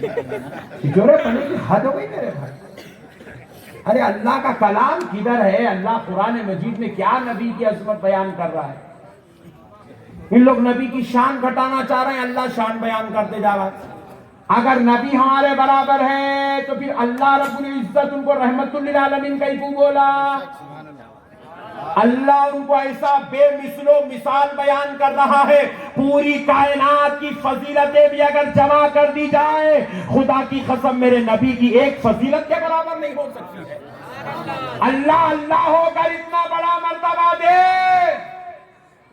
جورے پڑھنے کی حد ہو گئی میرے بھائی. ارے اللہ کا کلام کدھر ہے؟ اللہ قرآن مجید میں کیا نبی کی عظمت بیان کر رہا ہے؟ ان لوگ نبی کی شان گھٹانا چاہ رہے ہیں، اللہ شان بیان کرتے جا رہا ہے. اگر نبی ہمارے برابر ہے تو پھر اللہ رب العزت ان کو رحمت للعالمین کا کیوں بولا؟ اللہ ان کو ایسا بے مثل و مثال بیان کر رہا ہے. پوری کائنات کی فضیلتیں بھی اگر جمع کر دی جائے، خدا کی قسم میرے نبی کی ایک فضیلت کے برابر نہیں ہو سکتی ہے. اللہ اللہ ہو کر اتنا بڑا مرتبہ دے،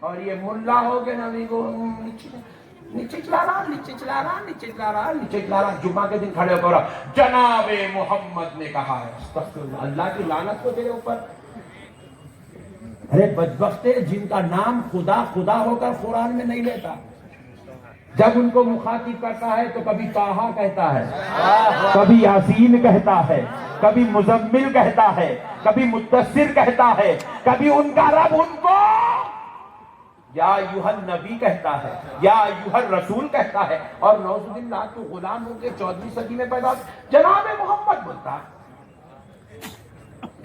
اور یہ ملا ہو کے نبی کو نیچے چلا رہا. جمعہ کے دن کھڑے ہو کر جناب محمد نے کہا ہے. استغفر اللہ، اللہ کی لعنت کو تیرے اوپر. ارے بدبختے جن کا نام خدا خدا ہو کر قرآن میں نہیں لیتا، جب ان کو مخاطب کرتا ہے تو کبھی طٰہٰ کہتا ہے، کبھی یاسین کہتا ہے، کبھی مزمل کہتا ہے، کبھی مدثر کہتا ہے، کبھی ان کا رب ان کو یا ایھا النبی کہتا ہے، یا ایھا الرسول کہتا ہے. اور نعوذ باللہ تو غلام ہو کے 14ویں صدی میں پیدا جناب محمد بولتا ہے.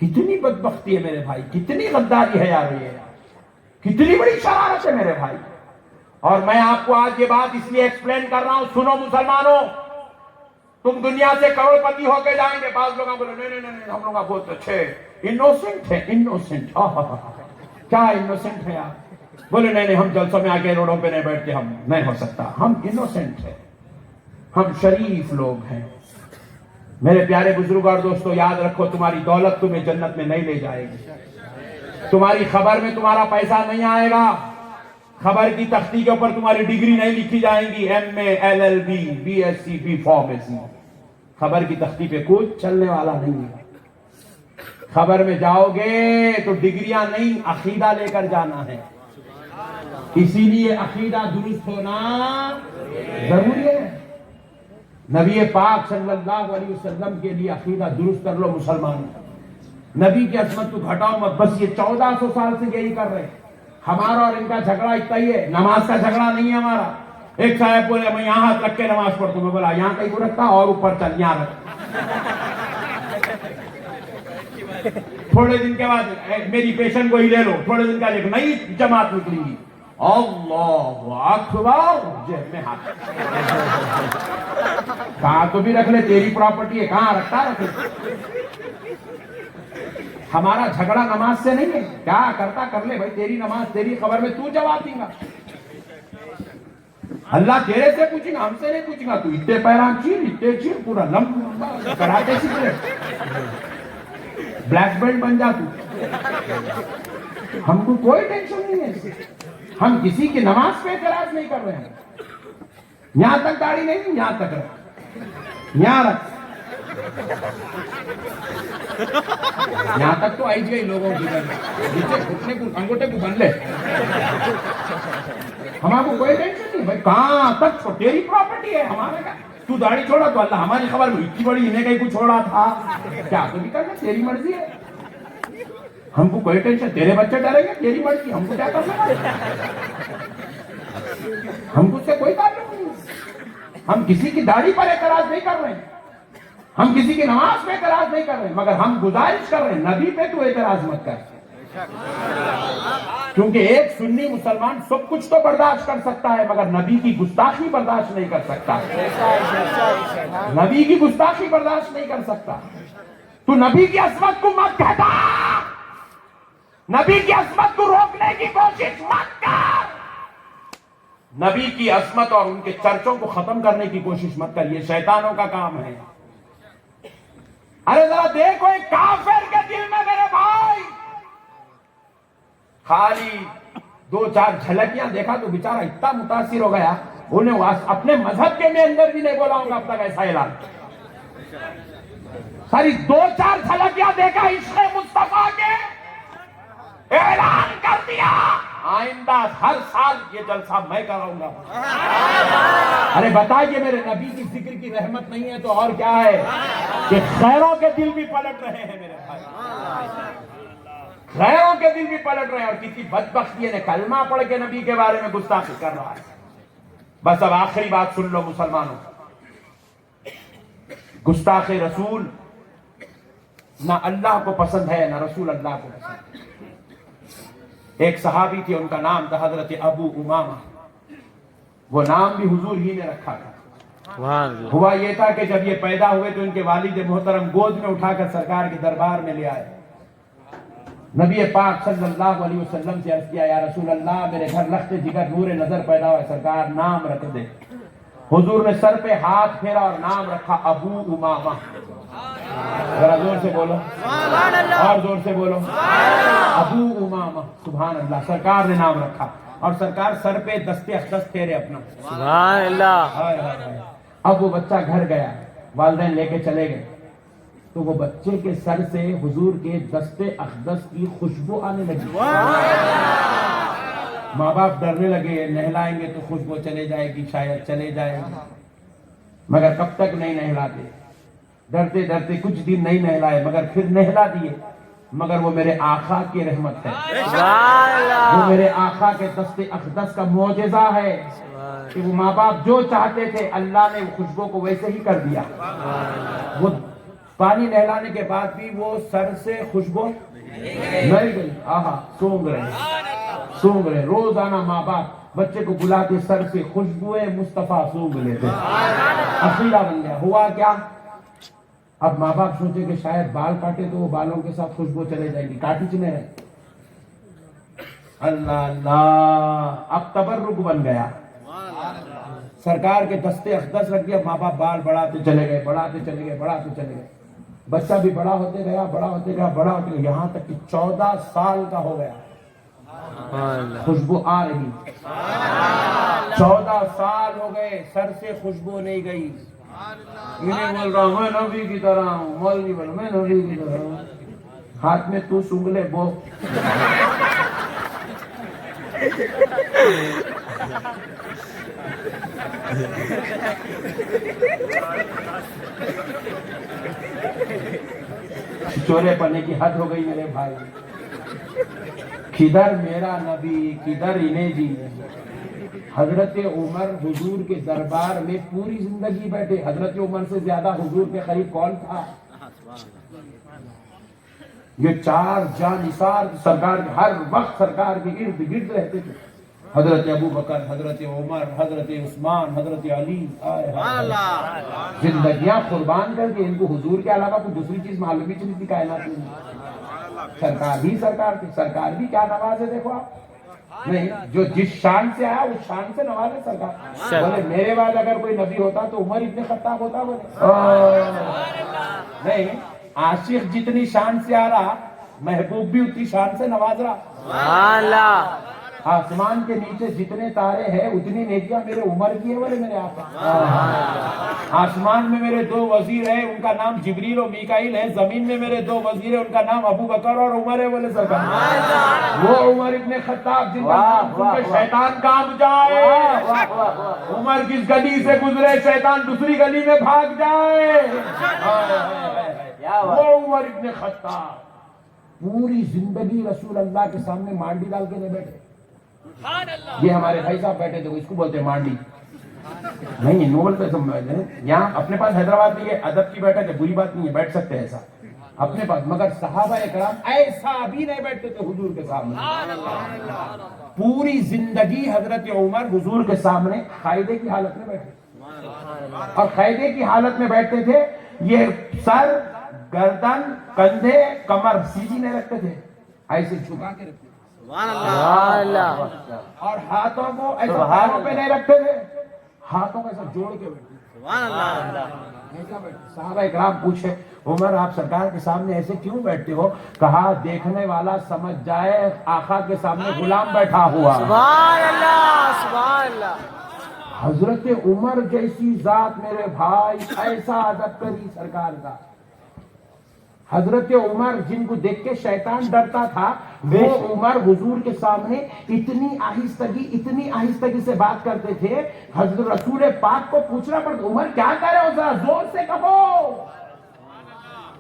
کتنی بدبختی ہے میرے بھائی، کتنی غداری ہے یار، یہ کتنی بڑی شرارت ہے میرے بھائی. اور میں آپ کو آج یہ بات اس لیے ایکسپلین کر رہا ہوں، سنو مسلمانوں، تم دنیا سے کروڑ پتی ہو کے جائیں گے. بعض لوگ بولے نہیں ہم لوگ بہت اچھے انوسنٹ ہیں. انوسنٹ کیا انوسنٹ ہے آپ؟ بولے نہیں ہم جلسوں میں آگے روڈوں پہ نہیں بیٹھتے، ہم نہیں ہو سکتا، ہم انوسنٹ ہیں، ہم شریف لوگ ہیں. میرے پیارے بزرگ اور دوستو، یاد رکھو تمہاری دولت تمہیں جنت میں نہیں لے جائے گی، تمہاری خبر میں تمہارا پیسہ نہیں آئے گا، خبر کی تختی کے اوپر تمہاری ڈگری نہیں لکھی جائیں گی، MA LLB BSc B.Pharmacy. خبر کی تختی پہ کچھ چلنے والا نہیں ہے. خبر میں جاؤ گے تو ڈگریاں نہیں، عقیدہ لے کر جانا ہے. اسی لیے عقیدہ درست ہونا ضروری ہے. نبی پاک صلی اللہ علیہ وسلم کے لیے عقیدہ درست کر لو مسلمان. نبی کی عظمت کو گھٹاؤ مت. بس یہ 1400 سال سے یہی کر رہے ہیں. ہمارا اور ان کا جھگڑا اتنا ہی ہے، نماز کا جھگڑا نہیں ہے ہمارا. ایک صاحب بولے میں یہاں ہاتھ رکھ کے نماز پڑھتا ہوں، میں بولا یہاں کہیں کو رکھتا اور اوپر چل یہاں رکھ. تھوڑے دن کے بعد میری پیشن کو ہی لے لو، تھوڑے دن کا ایک نئی جماعت نکلی گی، اللہ اکبر، جیب میں ہاتھ. کہاں تو بھی رکھ لے، تیری پراپرٹی ہے، کہاں رکھتا رکھ لے. ہمارا جھگڑا نماز سے نہیں ہے، کیا کرتا کر لے بھائی، تیری نماز تیری خبر میں تو جواب دیں گا. اللہ تیرے سے پوچھیں گا، ہم سے نہیں پوچھیں گا. تو اتنے پیران چیر پورا لمبا کراتے سیکھ لے، بلیک بیلٹ بن جا تو. ہم کو کوئی ٹینشن نہیں ہے، ہم کسی کی نماز پہ اعتراض نہیں کر رہے ہیں. یہاں تک داڑھی نہیں، یہاں تک رکھ، یہاں رکھ، یہاں تک تو آئی گئی لوگوں کی نیچے گھٹنے کو انگوٹھے کو بن لے. ہمارا کو کوئی ٹینشن نہیں بھائی، کہاں تک تیری پراپرٹی ہے، ہمارا کیا. تو داڑھی چھوڑا تو اللہ ہماری خبر میں اتنی بڑی انہیں کہیں کو چھوڑا تھا، کیا تو بھی کرنا، تیری مرضی ہے. ہم کو کوئی ٹینشن، تیرے بچے ڈریں گے تیری مرضی، ہم کو کیا کرنا، ہم کو اس سے کوئی تعلق نہیں. ہم کسی کی داڑھی پر اعتراض نہیں کر رہے ہیں، ہم کسی کی نماز پہ اعتراض نہیں کر رہے ہیں، مگر ہم گزارش کر رہے ہیں نبی پہ تو اعتراض مت کر. کیونکہ ایک سنی مسلمان سب کچھ تو برداشت کر سکتا ہے مگر نبی کی گستاخی برداشت نہیں کر سکتا. نبی کی گستاخی برداشت نہیں کر سکتا. تو نبی کی عصمت کو مت گھٹا، نبی کی عصمت کو روکنے کی کوشش مت کر، نبی کی عصمت اور ان کے چرچوں کو ختم کرنے کی کوشش مت کر. یہ شیطانوں کا کام ہے. ارے ذرا دیکھو ایک کافر کے دل میں میرے بھائی، خالی 2-4 جھلکیاں دیکھا تو بیچارہ اتنا متاثر ہو گیا، انہیں اپنے مذہب کے میں اندر بھی نہیں بولا ہوں گا اب تک ایسا اعلان. ساری 2-4 جھلکیاں دیکھا عشق مصطفیٰ کے، اعلان کر دیا آئندہ ہر سال یہ جلسہ میں کراؤں گا. ارے بتائیے میرے نبی کی ذکر کی رحمت نہیں ہے تو اور کیا ہے کہ خیروں کے دل بھی پلٹ رہے ہیں میرے بھائی، غیروں کے دل بھی پلٹ رہے ہیں. اور کسی بدبختی نے کلمہ پڑھ کے نبی کے بارے میں گستاخی کر رہا ہے. بس اب آخری بات سن لو مسلمانوں، گستاخ رسول نہ اللہ کو پسند ہے نہ رسول اللہ کو پسند ہے. ایک صحابی تھے، ان کا نام تھا حضرت ابو امامہ. وہ نام بھی حضور ہی نے رکھا تھا. ہوا یہ تھا کہ جب یہ پیدا ہوئے تو ان کے والد محترم گود میں اٹھا کر سرکار کے دربار میں لے آئے. نبی پاک صلی اللہ علیہ وسلم سے عرض کیا، یا رسول اللہ میرے گھر لخت جگر نور نظر پیدا ہوا ہے، سرکار نام رکھ دے. حضور نے سر پہ ہاتھ پھیرا اور نام رکھا ابو امامہ. ذرا زور سے بولو، اور زور سے بولو، ابو امامہ. سبحان اللہ. سرکار نے نام رکھا اور سرکار سر پہ دست اقدس پھیرے اپنا. سبحان اللہ. اب وہ بچہ گھر گیا، والدین لے کے چلے گئے تو وہ بچے کے سر سے حضور کے دست اقدس کی خوشبو آنے لگی. ماں باپ ڈرنے لگے، نہلائیں گے تو خوشبو چلے جائے گی، شاید چلے جائے گی. مگر کب تک نہیں نہلاتے، ڈرتے ڈرتے کچھ دن نہیں نہلائے، مگر پھر نہلا دیے. مگر وہ میرے آقا کی رحمت ہے، وہ میرے آقا کے دست اقدس کا معجزہ ہے کہ وہ ماں باپ جو چاہتے تھے اللہ نے خوشبو کو ویسے ہی کر دیا. وہ پانی نہلانے کے بعد بھی وہ سر سے خوشبو نہیں گئی. آہا، سونگ رہے. روزانہ ماں باپ بچے کو بلا کے سر سے خوشبوئے مصطفیٰ سونگ لیتے. عقیدہ بن گیا. ہوا کیا؟ اب ماں باپ سوچے کہ شاید بال کاٹے تو وہ بالوں کے ساتھ خوشبو چلے جائے گی، کاٹی چنے رہے. اللہ اللہ. اب تبرک بن گیا. سرکار کے دستے اقدس رکھ دیا. ماں باپ بال بڑھاتے چلے گئے. بچہ بھی بڑا ہوتے گیا. یہاں تک کہ 14 سال کا ہو گیا. خوشبو آ رہی. 14 سال ہو گئے، سر سے خوشبو نہیں گئی. میں بول رہا ہوں میں نبی کی طرح ہوں، مولوی بول میں نبی کی طرح ہوں. ہاتھ میں تو سونگ لے بو. چورے پنے کی حد ہو گئی میرے بھائی. کدھر میرا نبی، کدھر انہیں جی. حضرت عمر حضور کے دربار میں پوری زندگی بیٹھے. حضرت عمر سے زیادہ حضور کے قریب کون تھا؟ یہ 4 جانثار سرکار ہر وقت سرکار کے ارد گرد رہتے تھے. حضرت ابو بکر، حضرت عمر، حضرت عثمان، حضرت علی. زندگیاں قربان کر کے ان کو حضور کے علاوہ کوئی دوسری چیز معلوم ہی نہیں تھی کائنات میں. سرکار ہی سرکار تھی. سرکار بھی کیا نواز ہے دیکھو آپ. نہیں، جو جس شان سے آیا اس شان سے نوازے سرکار. بولے میرے بعد اگر کوئی نبی ہوتا تو عمر ابن خطاب ہوتا. بولے نہیں، عاشق جتنی شان سے آ رہا محبوب بھی اتنی شان سے نواز رہا. آسمان کے نیچے جتنے تارے ہیں اتنی نیکیاں میرے عمر کی ہے. بولے میرے آقا. آسمان میں میرے 2 وزیر ہیں، ان کا نام جبریل و میکائیل ہے. زمین میں میرے 2 وزیر ہیں، ان کا نام ابو بکر اور عمر ہے. بولے سرکار وہ عمر ابن خطاب جن کا نام سن کے شیطان کانپ جائے. عمر جس گلی سے گزرے شیطان دوسری گلی میں بھاگ جائے. وہ عمر ابن خطاب پوری زندگی رسول اللہ کے سامنے مانڈی ڈال کے نہیں بیٹھے. یہ ہمارے بھائی صاحب بیٹھے تھے، اس کو بولتے ہیں مانڈی. نہیں نوبل پہ یہاں اپنے پاس حیدرآباد میں یہ ادب کی بیٹھک ہے، بری بات نہیں ہے، بیٹھ سکتے ہیں ایسا اپنے پاس. مگر صحابہ اکرام ایسا بھی نہیں بیٹھتے تھے حضور کے سامنے. پوری زندگی حضرت عمر حضور کے سامنے قاعدے کی حالت میں بیٹھے. اور قاعدے کی حالت میں بیٹھتے تھے. یہ سر، گردن، کندھے، کمر سیدھی نہیں رکھتے تھے، ایسے جھکا کے رکھتے. اور ہاتھوں کو ایسا ہاتھوں پہ نہیں رکھتے تھے، ہاتھوں کو ایسا جوڑ کے بیٹھتے. صحابہ اکرام پوچھے عمر آپ سرکار کے سامنے ایسے کیوں بیٹھتے ہو؟ کہا دیکھنے والا سمجھ جائے آقا کے سامنے غلام بیٹھا ہوا. سبحان اللہ، سبحان اللہ. حضرت عمر جیسی ذات میرے بھائی، ایسا ادب کری سرکار کا. حضرت عمر جن کو دیکھ کے شیطان ڈرتا تھا، وہ عمر حضور کے سامنے اتنی آہستگی سے بات کرتے تھے. حضرت رسول پاک کو پوچھنا پڑتا عمر کیا کہہ رہے ہو، ذرا زور سے کہو.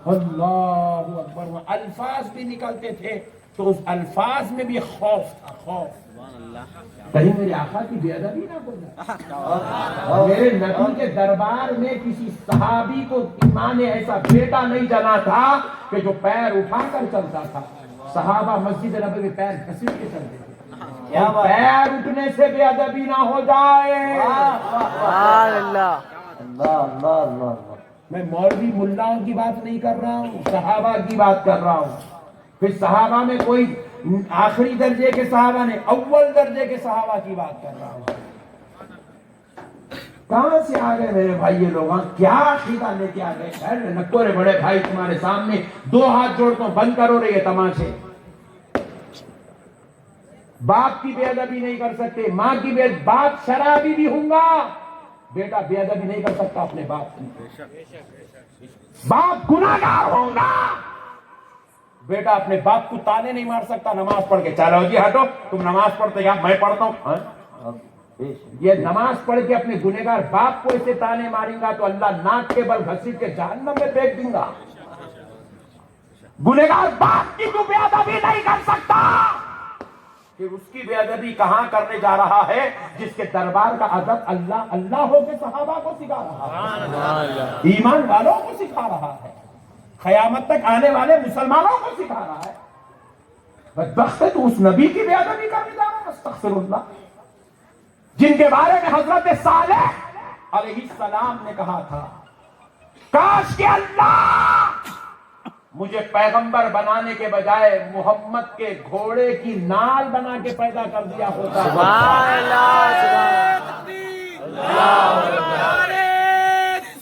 اللہ اکبر. الفاظ بھی نکلتے تھے تو اس الفاظ میں بھی خوف تھا. خوف کہیں میرے آقا کی بے ادبی نہ ہو جائے. میرے نبی کے دربار میں کسی صحابی کو ایمان ایسا بیٹا نہیں جنا تھا کہ جو پیر اٹھا کر چلتا تھا. صحابہ مسجد نبوی میں پیر گھسیٹ کے چلتے تھے. پیر اٹھنے سے بے ادبی نہ ہو جائے. میں مولوی ملاؤں کی بات نہیں کر رہا ہوں، صحابہ کی بات کر رہا ہوں. پھر صحابہ میں کوئی آخری درجے کے صحابہ نے، اول درجے کے صحابہ کی بات کر رہا ہوں. کہاں سے آ گئے میرے بھائی یہ لوگ؟ کیا عقیدہ لے کے آ گئے؟ خیر نکورے بڑے بھائی تمہارے سامنے دو ہاتھ جوڑتا ہوں، بند کرو رہے یہ تماشے. باپ کی بے ادبی نہیں کر سکتے، ماں کی باپ شرابی بھی ہوں گا، بیٹا بے ادبی نہیں کر سکتا اپنے باپ کی. باپ گناہگار ہوں گا، بیٹا اپنے باپ کو تانے نہیں مار سکتا نماز پڑھ کے. چلو جی ہٹو، تم نماز پڑھتے کیا میں پڑھتا ہوں. یہ نماز پڑھ کے اپنے گنہگار باپ کو اسے تانے ماریں گا تو اللہ ناک کے بل گھسیٹ کے جہنم میں پھینک دوں گا. گنہگار باپ کی تو بے ادبی نہیں کر سکتا کہ اس کی بے ادبی کہاں کرنے جا رہا ہے جس کے دربار کا ادب اللہ اللہ ہو کے صحابہ کو سکھا رہا ہے، ایمان والوں کو سکھا رہا ہے، قیامت تک آنے والے مسلمانوں کو سکھا رہا ہے. بدبخت ہے تو اس نبی کی بے ادبی کرنے جا رہا ہے. استغفر اللہ، جن کے بارے میں حضرت صالح علیہ السلام نے کہا تھا کاش کہ اللہ مجھے پیغمبر بنانے کے بجائے محمد کے گھوڑے کی نال بنا کے پیدا کر دیا ہوتا.